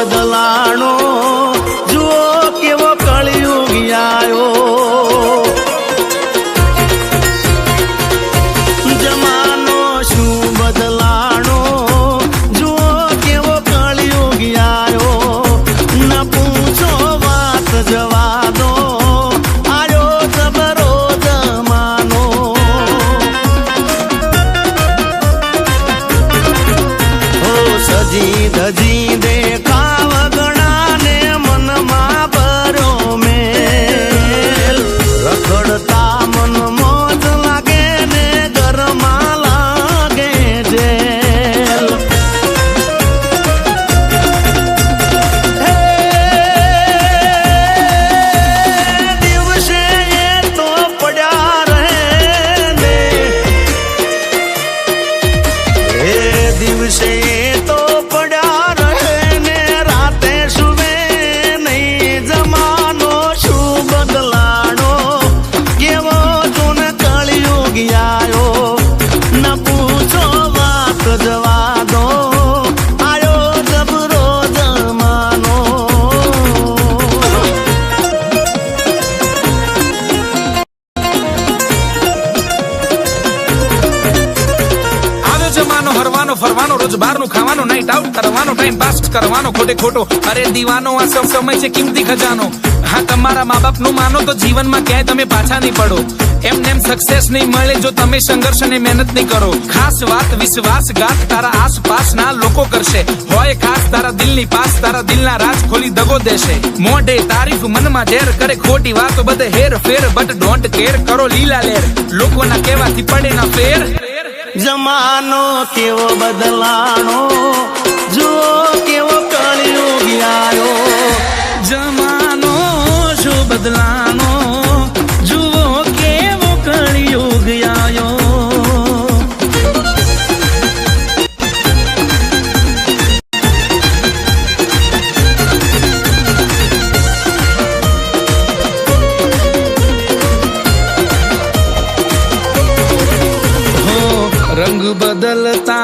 બદલાણો જુઓ કેવો કળિયુગ આયો જમાનો શું બદલાણો જુઓ કેવો કળિયુગ આયો ન પૂછો વાત જવા દો આયો જબરો જમાનો સજી ધજી દેખાવ ગણાને મનમાં ભર્યો મેલ રખડતા મન મોજ લાગે ને ઘરમાં લાગે જેલ દિવસે એ તો પડ્યા રહે ને દિવસે ફરવાનો રોજ બહારનું ખાવાનું નાઈટ આઉટ કરવાનો ટાઈમ પાસ કરવાનો ખોટે ખોટો અરે દીવાનો આ સૌ સમય છે કિંમતી ખજાનો હા તમારા મા બાપ નું માનો તો જીવનમાં ક્યાંય તમે પાછા નહીં પડો એમને એમ સક્સેસ નહીં મળે જો તમે સંઘર્ષ અને મહેનત નહીં કરો ખાસ વાત વિશ્વાસઘાત તારા આસપાસના લોકો કરશે હોય ખાસ તારા દિલની પાસ તારા દિલના રાજ ખોલી દગો દેશે મોઢે તારીફ મનમાં ઝેર કરે ખોટી વાતો બધે hair fair but don't care કરો લીલા લેર લોકોના કહેવાથી પડે ના ફેર જમાનો કેવો બદલાણો જુઓ કેવો કળિયુગ આયો જમાનો શું બદલાનો જુઓ કેવો કળિયુગ આયો રંગ બદલતા